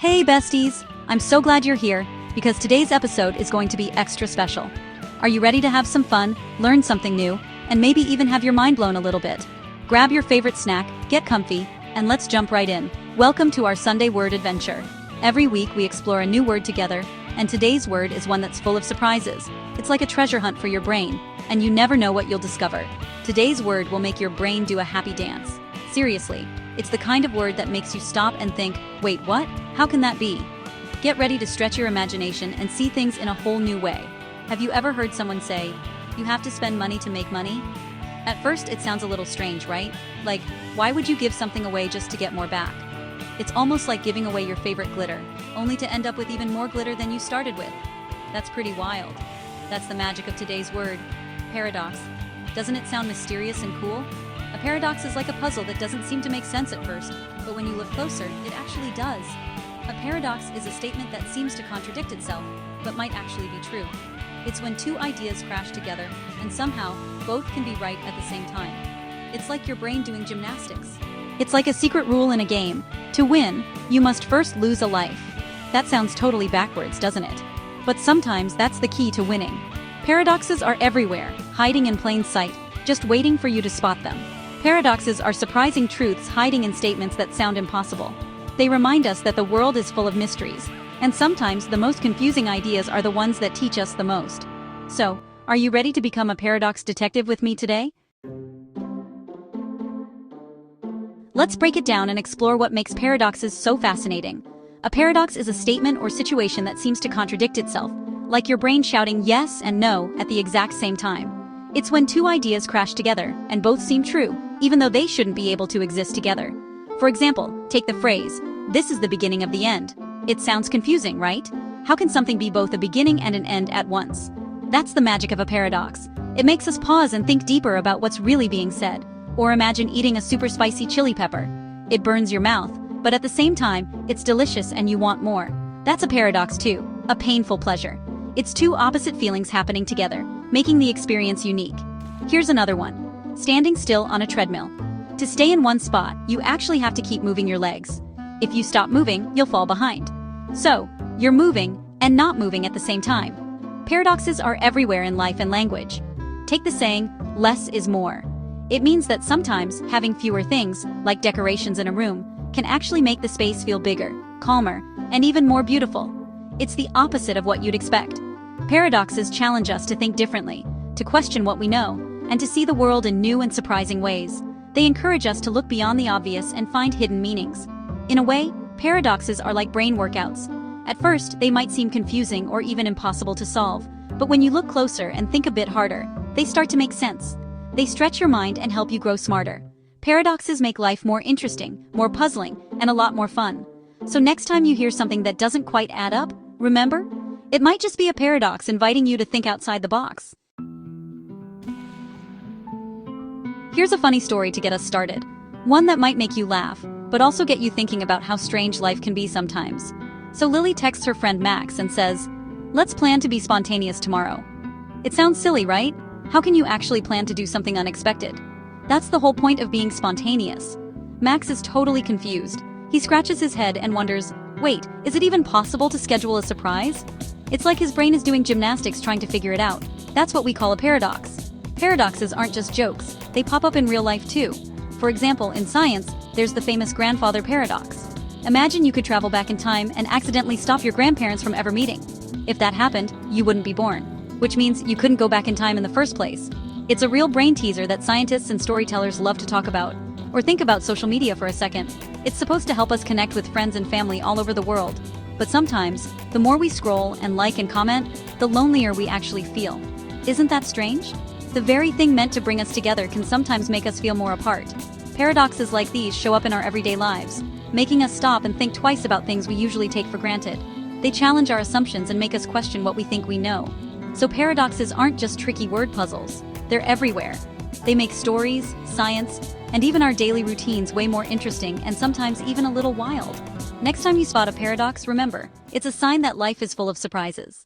Hey besties! I'm so glad you're here, because today's episode is going to be extra special. Are you ready to have some fun, learn something new, and maybe even have your mind blown a little bit? Grab your favorite snack, get comfy, and let's jump right in. Welcome to our Sunday word adventure. Every week we explore a new word together, and today's word is one that's full of surprises. It's like a treasure hunt for your brain, and you never know what you'll discover. Today's word will make your brain do a happy dance. Seriously, it's the kind of word that makes you stop and think, wait, what? How can that be? Get ready to stretch your imagination and see things in a whole new way. Have you ever heard someone say, you have to spend money to make money? At first it sounds a little strange, right? Like, why would you give something away just to get more back? It's almost like giving away your favorite glitter, only to end up with even more glitter than you started with. That's pretty wild. That's the magic of today's word, paradox. Doesn't it sound mysterious and cool? A paradox is like a puzzle that doesn't seem to make sense at first, but when you look closer, it actually does. A paradox is a statement that seems to contradict itself, but might actually be true. It's when two ideas crash together, and somehow, both can be right at the same time. It's like your brain doing gymnastics. It's like a secret rule in a game. To win, you must first lose a life. That sounds totally backwards, doesn't it? But sometimes that's the key to winning. Paradoxes are everywhere, hiding in plain sight, just waiting for you to spot them. Paradoxes are surprising truths hiding in statements that sound impossible. They remind us that the world is full of mysteries, and sometimes the most confusing ideas are the ones that teach us the most. So, are you ready to become a paradox detective with me today? Let's break it down and explore what makes paradoxes so fascinating. A paradox is a statement or situation that seems to contradict itself, like your brain shouting yes and no at the exact same time. It's when two ideas crash together, and both seem true, even though they shouldn't be able to exist together. For example, take the phrase, "This is the beginning of the end." It sounds confusing, right? How can something be both a beginning and an end at once? That's the magic of a paradox. It makes us pause and think deeper about what's really being said. Or imagine eating a super spicy chili pepper. It burns your mouth, but at the same time, it's delicious and you want more. That's a paradox too, a painful pleasure. It's two opposite feelings happening together, making the experience unique. Here's another one. Standing still on a treadmill. To stay in one spot, you actually have to keep moving your legs. If you stop moving, you'll fall behind. So, you're moving and not moving at the same time. Paradoxes are everywhere in life and language. Take the saying, less is more. It means that sometimes having fewer things, like decorations in a room, can actually make the space feel bigger, calmer, and even more beautiful. It's the opposite of what you'd expect. Paradoxes challenge us to think differently, to question what we know, and to see the world in new and surprising ways. They encourage us to look beyond the obvious and find hidden meanings. In a way, paradoxes are like brain workouts. At first, they might seem confusing or even impossible to solve, but when you look closer and think a bit harder, they start to make sense. They stretch your mind and help you grow smarter. Paradoxes make life more interesting, more puzzling, and a lot more fun. So next time you hear something that doesn't quite add up, remember? It might just be a paradox inviting you to think outside the box. Here's a funny story to get us started. One that might make you laugh, but also get you thinking about how strange life can be sometimes. So Lily texts her friend Max and says, "Let's plan to be spontaneous tomorrow." It sounds silly, right? How can you actually plan to do something unexpected? That's the whole point of being spontaneous. Max is totally confused. He scratches his head and wonders, wait, is it even possible to schedule a surprise? It's like his brain is doing gymnastics trying to figure it out. That's what we call a paradox. Paradoxes aren't just jokes, they pop up in real life too. For example, in science, there's the famous grandfather paradox. Imagine you could travel back in time and accidentally stop your grandparents from ever meeting. If that happened, you wouldn't be born, which means you couldn't go back in time in the first place. It's a real brain teaser that scientists and storytellers love to talk about. Or think about social media for a second. It's supposed to help us connect with friends and family all over the world. But sometimes, the more we scroll and like and comment, the lonelier we actually feel. Isn't that strange? The very thing meant to bring us together can sometimes make us feel more apart. Paradoxes like these show up in our everyday lives, making us stop and think twice about things we usually take for granted. They challenge our assumptions and make us question what we think we know. So paradoxes aren't just tricky word puzzles. They're everywhere. They make stories, science, and even our daily routines way more interesting and sometimes even a little wild. Next time you spot a paradox, remember, it's a sign that life is full of surprises.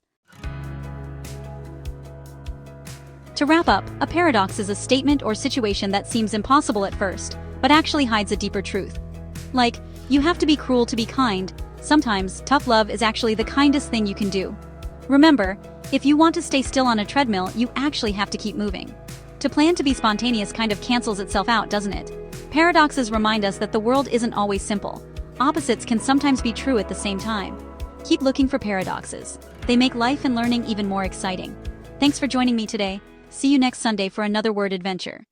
To wrap up, a paradox is a statement or situation that seems impossible at first, but actually hides a deeper truth. Like, you have to be cruel to be kind, Sometimes, tough love is actually the kindest thing you can do. Remember, if you want to stay still on a treadmill, you actually have to keep moving. To plan to be spontaneous kind of cancels itself out, doesn't it? Paradoxes remind us that the world isn't always simple. Opposites can sometimes be true at the same time. Keep looking for paradoxes. They make life and learning even more exciting. Thanks for joining me today. See you next Sunday for another word adventure.